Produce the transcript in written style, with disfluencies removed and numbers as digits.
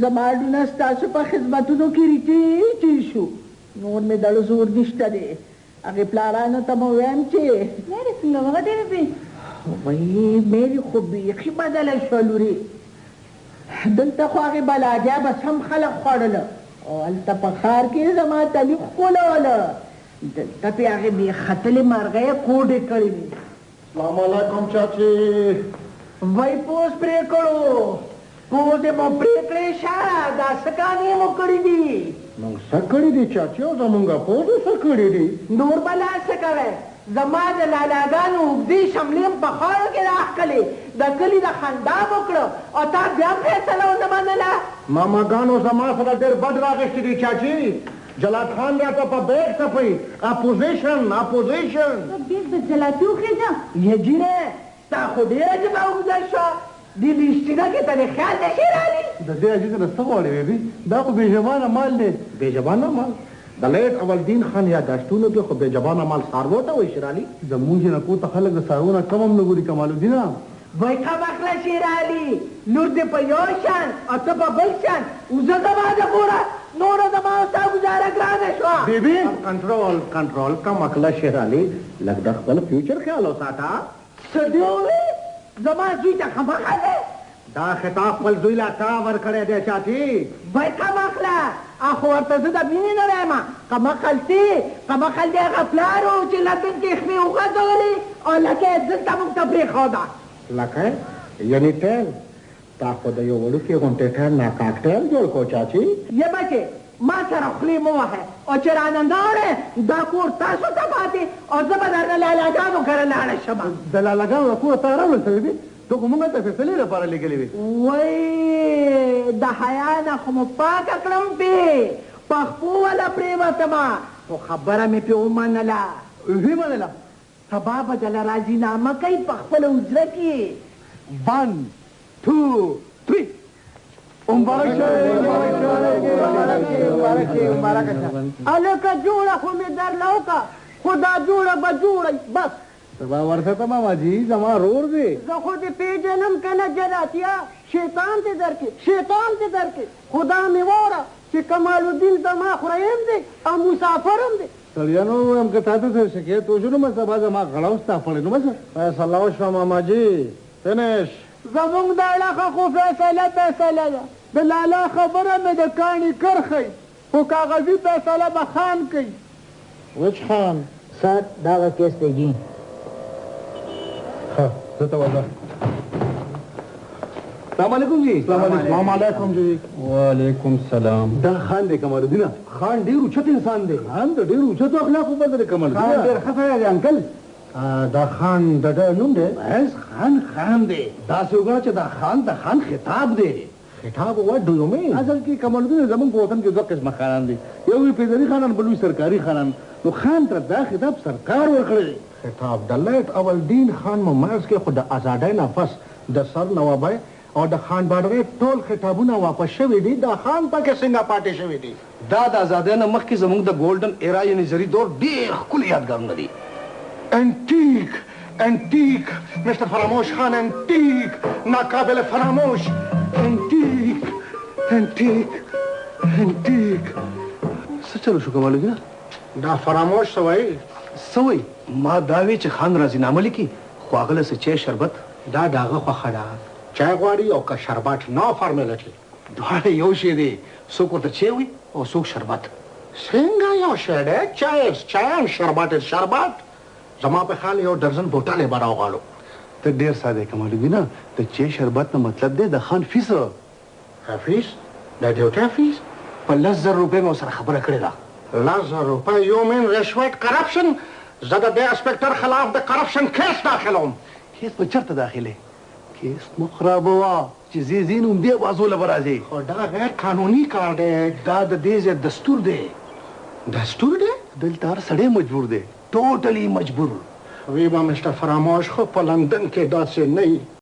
زما ډونه ستاسو په خدمتونو کې ریټی شو نور مې دړو زور نشته دی هغې پلارانو ته مو ویم چې مېرې څنګه وغه دی بې وایي مېرې خو بیخي بدله شوه لورې دلته خو هغې بلاجا بس هم خلک خوړله او هلته په ښار کې زما تلي ښکلوله دلته پې هغې بې ختلې مرغۍ کوډې کړې وي سلام علیکم چاچی وایي پوس پرې کړو پوسې مو پرې کړې شه دا څه کانې مو کړي دي موږ څه کړي دي چاچی او زمونږ پوزې څه کړي دي نور بلا څه کوئ زما د لالاګانو اوږدې شملې م په خاورو کې راښکلې د کلي د خندا م وکړه او تا بیا هم فیصله ونه منله ماماګانو زما سره ډېر بد راغېستي دي چاچی جلات خان راته په بیګ څپوي اپوزیشن بیګ د جلاتي وخېږه یجینه تا خو ډېره ژبه اوږده شوه دې لیسټینه کې ته دې خیال نشي رالي د دې عزیز نه څه غواړې بیبي دا خو بېژبانه مال دی بېژبانه مال د لیټ اولدین خان یاداشتونو کې خو بېژبانه مال څاروو ته وایي شیرعلي زمونږ جنکو ته خلک د څاروو نه کم هم نه ګوري کمالالدینه وایي کمقله شیرعلي لور دې په یو شان او ته په بل شان اوزه زما د کوره نوره زما او ستا ګزاره ګرانه شوه بیبي کنټرول کمقله شیرعلي لږ د خپل فیوچر خیال وساته څه دې وویل زما زوی ته خمخه دی دا خطاب خپل زوی لا تا ورکړی دی چاچی وایي کمقله اخو ورته زه د مینې نه وایم کمقل دی هغه پلار و چې لندن کې خمې وغځولې او لکه یې دلته موږ ته پرېښوده لکه یعنې ټیل تا خو د یو وړوکي غونټې ټیل ناکاک ټیل جوړ کړو چاچی یه بچې ما سره خولې مه وهئ او چې راننده وړئ دا کور تاسو ته پاتې او زه به درنه لالاګانو کره لاړه شم د لالاګانو د کوره تا راوړل څه بیبي ته خو موږ ته فیصلې لپاره لېږلې وې وایي د حیا نه خو مو پاکه کړم پې پخپو وله پرېوتمه خو خبره مې پې ومنله ویې منله سبا به دله راضینامه کوي په خپله حجره کې 1 2 3 هلکه جوړه خو مې درله وکړه خو دا جوړه به جوړه بس سبا ورته ته ماماجي زما رور دی زه خو دې پېژنم که نه جلاتیا شیطان دې درکړي خدا مې واوره چې کمالالدین زما خورییم دی او مسافر هم دی سړیا نو وایم که تا ته څه شکایت وشو نو مې سبا زما غړه وستا پړې نو بس فیصله وشوه ماماجي فنش زمونږ د علاقه خو فیصله ده د لالا خبره مې د کاڼي کرښی خو کاغذي فیصله به خان کوي وچ خان سر دغه کیس دی جی ها زه ته وځه السلام علیکم جی السلام علیکم جی وعلیکم سلام دا خان دی کمالالدینه خان ډېر اوچت انسان دی خان د ډېر اوچتو اخلاقو بل دی کمالالدینه خان ډېر ښه سړی دی انکل دا خان د ده نوم دی بس خان دی داسې وګڼه چې دا خان د خان خطاب دی خطاب what do you mean اصل کې کمالالدین زمونږ په وطن کې دوه قسمه خانان دي یو وی پیدري خانان بل وی سرکاري خانان نو خان ته دا خطاب سرکار ورکړی خطاب د لیټ اولدین خان ممرز کې خو د ازادۍ نه پس د سر نوابۍ او د خان بادرۍ ټول خطابونه واپس شوي دي د خان پکې څنګه پاتې شوي دي دا د ازادۍ نه مخکې زموږ د ګولډن ایرا یعنې زري دور ډېر ښکلي یادګارونه دي انتیک مستر فراموش خان انتیک ناقابل فراموش انتیک څه چلو شو کمالالدینه دا فراموش څه وایي څه وایي ما دا وی چې خان راضینامه لیکي خو هغله څه چای شربت دا د هغه خوښه ده چای غواړي او که شربت نو فارمیلټي دواړه یو شی دی څوک ورته چای وي او څوک شربت څنګه یو شی دی چای شربت زما په خیال یو درزن بوتلې به راوغواړو ته ډېر ساده کمالالدینه د چای شربت نه مطلب دی د خان فیس فیس د ډیوټي فیس په 10,000 روپۍ مې ورسره خبره کړې ده 10,000 روپۍ یو مین رشوت کرپشن زه د دې انسپکټر خلاف د کرپشن کیس داخلوم کیس په چېرته داخلې کیس مه خرابوه چې ځې نو همدې بازو له به راځې خو دا غیر قانوني کار دی دا د دې ځای دستور دی دلته هر سړی مجبور دی ټوټلی مجبور وی با مستر فراموش خو په لندن کې داسې نه